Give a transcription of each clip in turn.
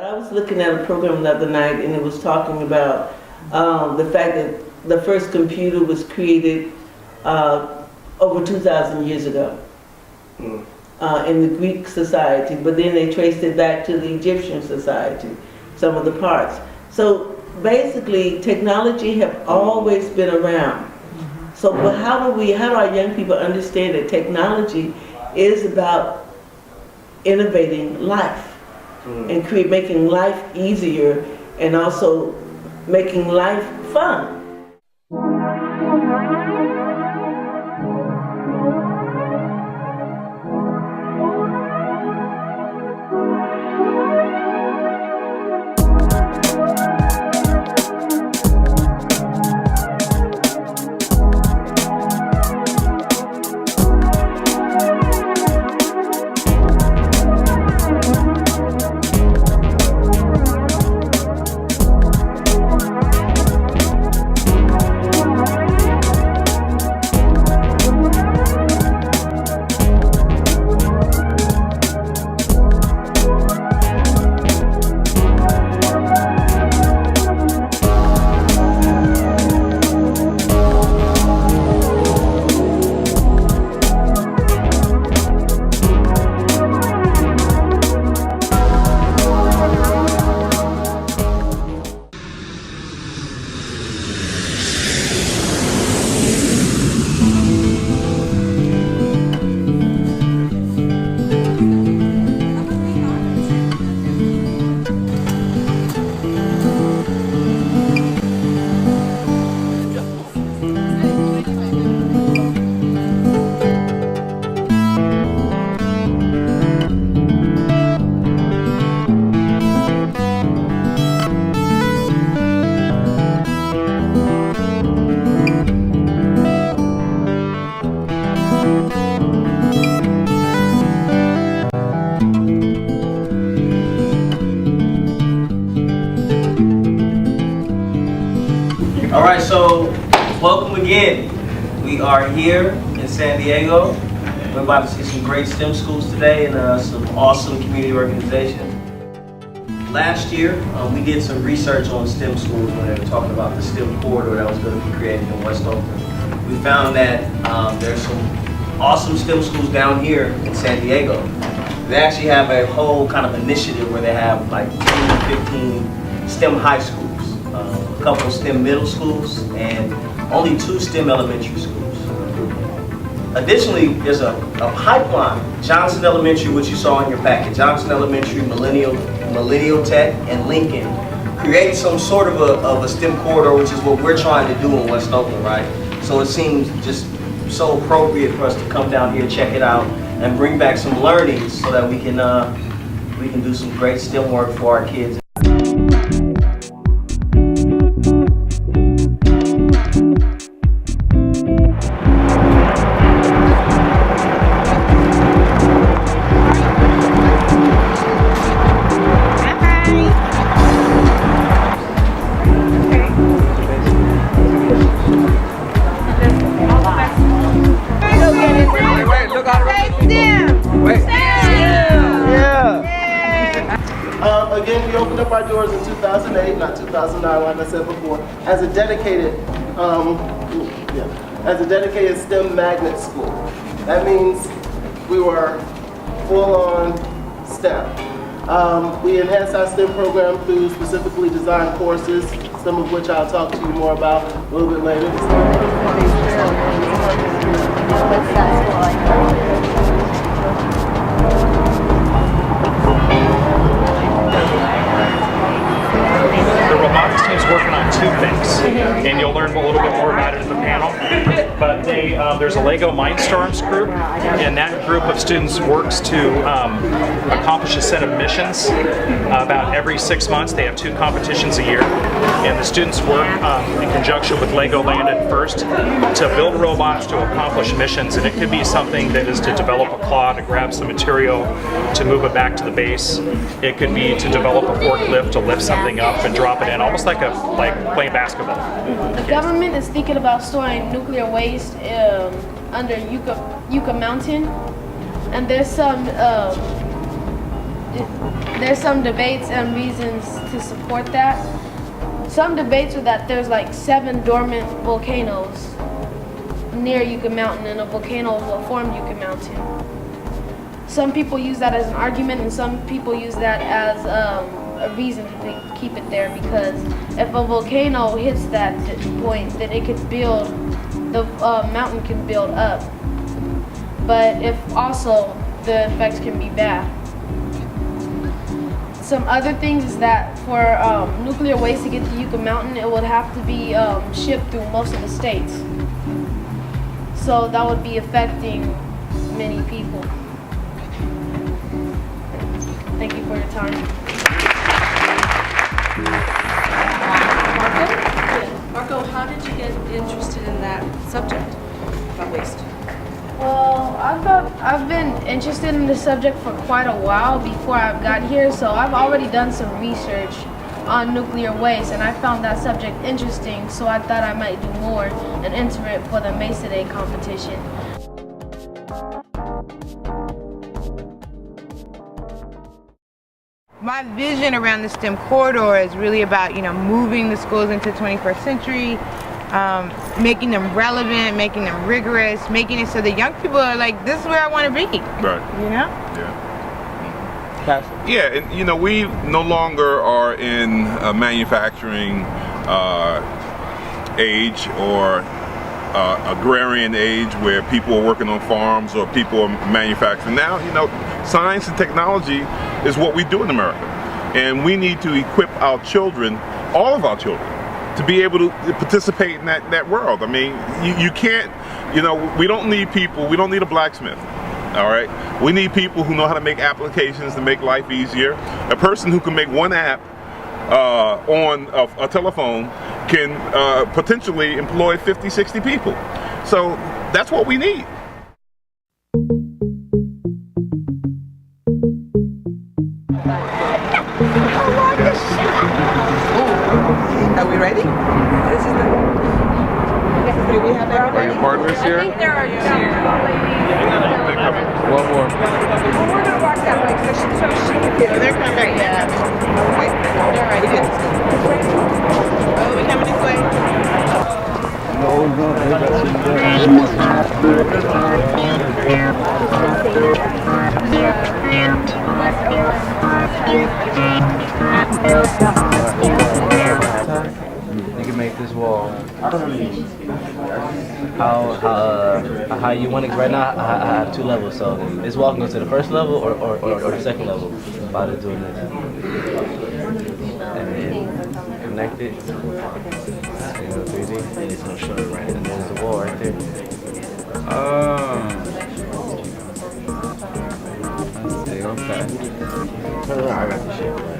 I was looking at a program the other night, and it was talking about the fact that the first computer was created over 2,000 years ago in the Greek society, but then they traced it back to the Egyptian society, some of the parts. So basically, technology have always been around. So but how do our young people understand that technology is about innovating life and making life easier and also making life fun? All right, so welcome again. We are here in San Diego. We're about to see some great STEM schools today and some awesome community organizations. Last year, we did some research on STEM schools when they were talking about the STEM corridor that was going to be created in West Oakland. We found that there's some awesome STEM schools down here in San Diego. They actually have a whole kind of initiative where they have like 10 to 15 STEM high schools. A couple of STEM middle schools, and only 2 STEM elementary schools. Additionally, there's a pipeline. Johnson Elementary, which you saw in your packet, Johnson Elementary, Millennial Tech, and Lincoln create some sort of a STEM corridor, which is what we're trying to do in West Oakland, right? So it seems just so appropriate for us to come down here, check it out, and bring back some learnings so that we can do some great STEM work for our kids. Again, we opened up our doors in 2008, not 2009, like I said before, as a dedicated STEM magnet school. That means we were full-on STEM. We enhanced our STEM program through specifically designed courses, some of which I'll talk to you more about a little bit later. The robotics team's working on 2 things, and you'll learn a little bit more about it in the panel. But there's a Lego Mindstorms group, and that group of students works to accomplish a set of missions about every 6 months. They have 2 competitions a year, and the students work in conjunction with Legoland at first to build robots to accomplish missions, and it could be something that is to develop a claw to grab some material to move it back to the base. It could be to develop a forklift to lift something up and drop it in, almost like playing basketball. The government is thinking about storing nuclear waste under Yucca Mountain, and there's some there's some debates and reasons to support that. Some debates are that there's like 7 dormant volcanoes near Yucca Mountain, and a volcano will form Yucca Mountain. Some people use that as an argument, and some people use that as a reason to keep it there, because if a volcano hits that point, then it could build, the mountain can build up. But if also the effects can be bad. Some other things is that for nuclear waste to get to Yucca Mountain, it would have to be shipped through most of the states. So that would be affecting many people. Thank you for your time. Marco, how did you get interested in that subject about waste? Well, I've been interested in this subject for quite a while before I got here, so I've already done some research on nuclear waste, and I found that subject interesting, so I thought I might do more and enter it for the Mesa Day competition. My vision around the STEM corridor is really about, moving the schools into the 21st century, making them relevant, making them rigorous, making it so that young people are like, this is where I want to be. Right. Yeah. Yeah, and we no longer are in a manufacturing age or agrarian age where people are working on farms or people are manufacturing. Now, science and technology is what we do in America. And we need to equip our children, all of our children, to be able to participate in that world. I mean, you can't, we don't need people, we don't need a blacksmith. All right, we need people who know how to make applications to make life easier. A person who can make one app on a telephone can potentially employ 50, 60 people. So that's what we need. Are we ready? This is the... Do we have everybody? Are your partners here? I think there are 2. One more. Well, we're gonna walk that way, so she can get her. They're coming back. Yeah. Wait, they're ready. Oh, we coming this way? You can make this wall. How you want it right now? I have 2 levels, so this wall can go to the first level or the second level by doing this. And then connect it. 3D, and it's gonna show it right. And there's the wall right there. Okay. Turn around, I got the shit right.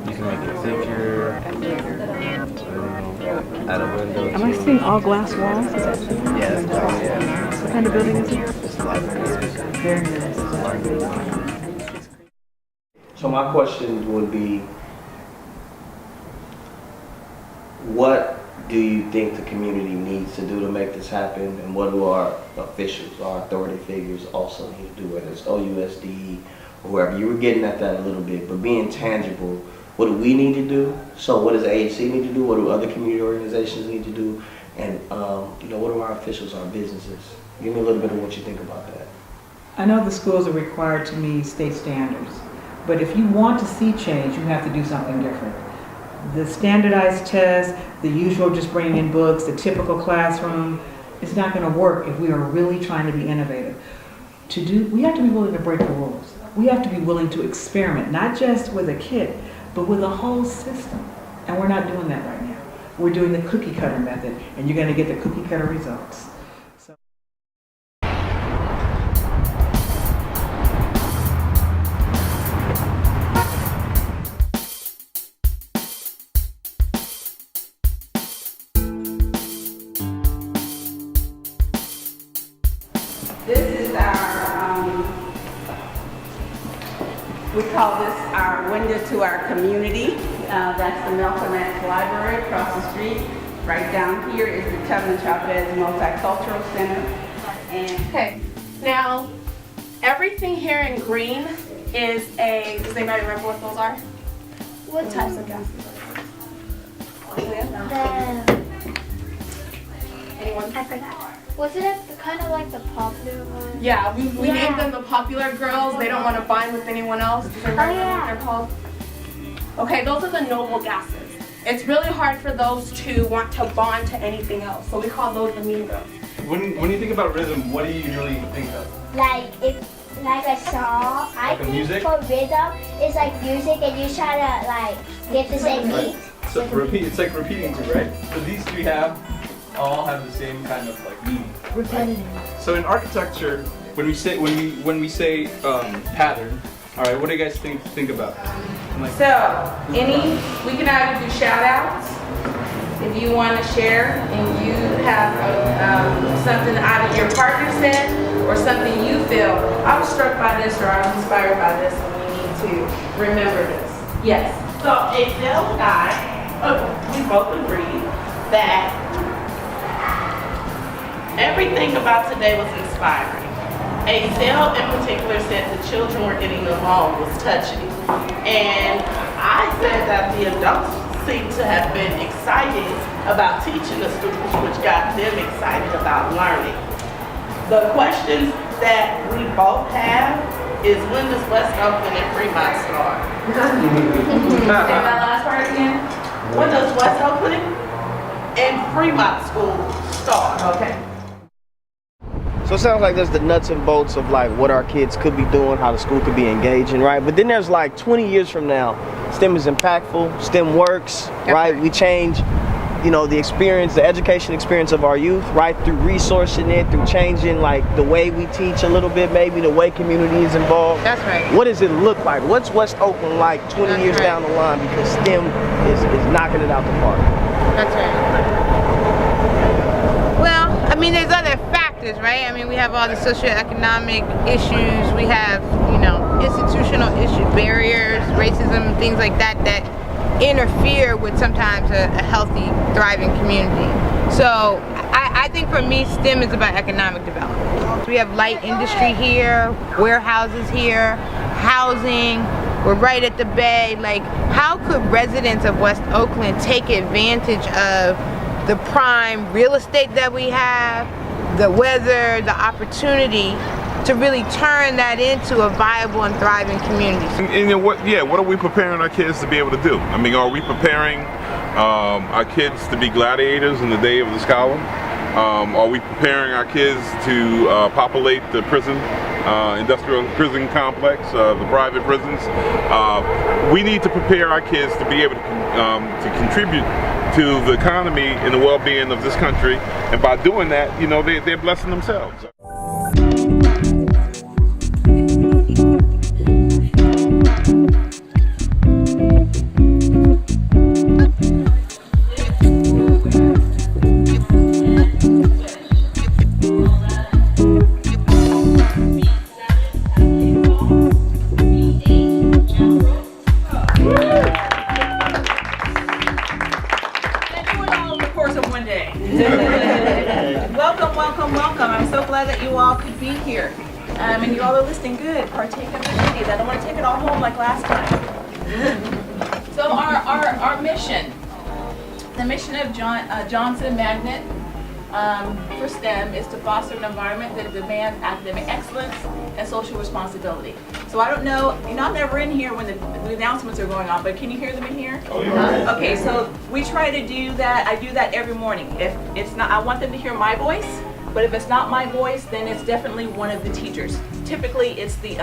You can make it thicker. Add a window. Am I seeing all glass walls? Yeah, that's glass, yeah. What kind of building is it? It's a library. Very nice. So my question would be, what do you think the community needs to do to make this happen, and what do our officials, our authority figures also need to do, whether it's OUSD or whoever? You were getting at that a little bit, but being tangible, what do we need to do? So what does AHC need to do? What do other community organizations need to do? And what do our officials, our businesses? Give me a little bit of what you think about that. I know the schools are required to meet state standards, but if you want to see change, you have to do something different. The standardized tests, the usual just bringing in books, the typical classroom, it's not going to work if we are really trying to be innovative. We have to be willing to break the rules. We have to be willing to experiment, not just with a kid, but with a whole system. And we're not doing that right now. We're doing the cookie cutter method, and you're going to get the cookie cutter results. This is our, we call this our window to our community. That's the Malcolm X Library across the street. Right down here is the Tubman Chavez Multicultural Center. And Okay, now Everything here in green is a, does anybody remember what those are? What types of gases? Anyone? I forgot. Wasn't it kind of like the popular one? Yeah, we named them the popular girls. They don't want to bind with anyone else. Does anybody know what they're called? Okay, those are the noble gases. It's really hard for those to want to bond to anything else, so we call those the mean girls. When you think about rhythm, what do you usually think of? Like a song. I think music? for rhythm, it's like music and you try to like get the same beat. So repeat. It's like repeating too, right? So these three all have the same kind of like meaning. Repetitive. So in architecture, when we say pattern, all right, what do you guys think about? So, we can either do shout outs if you want to share and you have something either your partner said or something you feel. I was struck by this or I was inspired by this and we need to remember this. Yes. So, Excel and I, we both agree that everything about today was inspiring. Excel in particular said the children were getting along, was touching. And I said that the adults seem to have been excited about teaching the students, which got them excited about learning. The questions that we both have is when does West Oakland and Fremont start? Say that last part again. When does West Oakland and Fremont school start? Okay. So it sounds like there's the nuts and bolts of like what our kids could be doing, how the school could be engaging, right? But then there's like 20 years from now, STEM is impactful, STEM works, right? We change, the experience, the education experience of our youth, right? Through resourcing it, through changing like the way we teach a little bit, maybe the way community is involved. That's right. What does it look like? What's West Oakland like 20 years down the line? Because STEM is knocking it out the park. That's right. Well, I mean, there's other factors, right? I mean, we have all the socioeconomic issues. We have, institutional issue barriers, racism, things like that interfere with sometimes a healthy, thriving community. So I think for me, STEM is about economic development. We have light industry here, warehouses here, housing. We're right at the bay. Like, how could residents of West Oakland take advantage of the prime real estate that we have, the weather, the opportunity to really turn that into a viable and thriving community? And what are we preparing our kids to be able to do? I mean, are we preparing our kids to be gladiators in the day of the scholar? Are we preparing our kids to populate the prison, industrial prison complex, the private prisons? We need to prepare our kids to be able to contribute to the economy and the well-being of this country, and by doing that, they're blessing themselves. Welcome. I'm so glad that you all could be here. And you all are listening good. Partake of the goodies. I don't want to take it all home like last time. So our mission, the mission of Johnson Magnet for STEM is to foster an environment that demands academic excellence and social responsibility. So I don't know, I'm never in here when the announcements are going on, but can you hear them in here? Oh, yeah. Okay, so we try to do that. I do that every morning. If it's not, I want them to hear my voice, but if it's not my voice, then it's definitely one of the teachers. Typically, it's the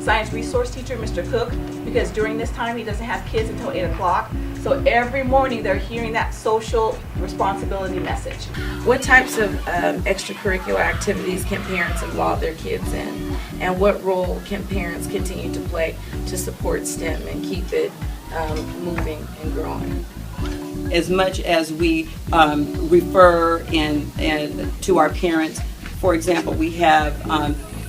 science resource teacher, Mr. Cook, because during this time, he doesn't have kids until 8 o'clock. So every morning, they're hearing that social responsibility message. What types of extracurricular activities can parents involve their kids in? And what role can parents continue to play to support STEM and keep it moving and growing? As much as we refer and to our parents, for example, we have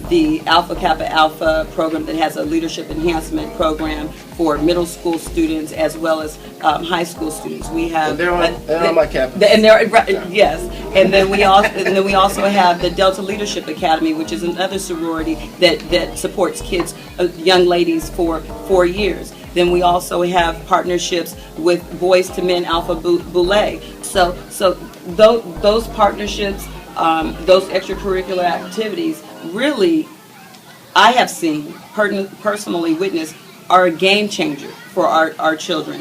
the Alpha Kappa Alpha program that has a leadership enhancement program for middle school students as well as high school students. We have they're on my campus. Yes, and then we also have the Delta Leadership Academy, which is another sorority that supports kids, young ladies for 4 years. Then we also have partnerships with Boys to Men Alpha Boule. So those partnerships, those extracurricular activities, really, I have seen, personally witnessed, are a game changer for our children.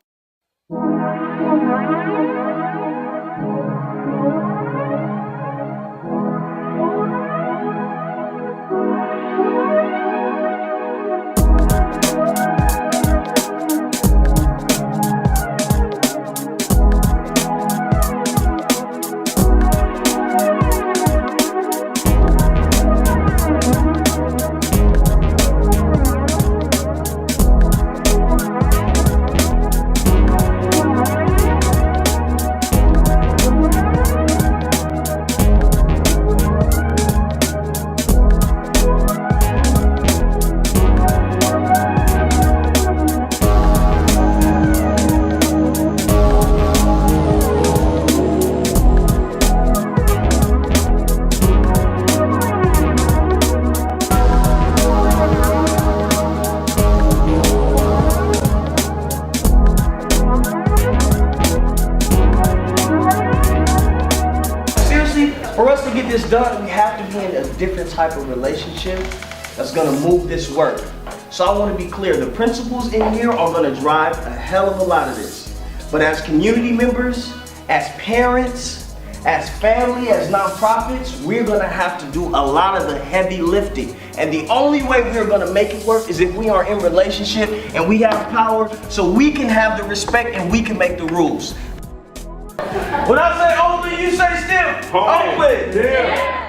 For us to get this done, we have to be in a different type of relationship that's gonna move this work. So I wanna be clear, the principals in here are gonna drive a hell of a lot of this. But as community members, as parents, as family, as nonprofits, we're gonna have to do a lot of the heavy lifting. And the only way we're gonna make it work is if we are in relationship and we have power, so we can have the respect and we can make the rules. When I say Oakland, you say STEM. Oakland. Yeah.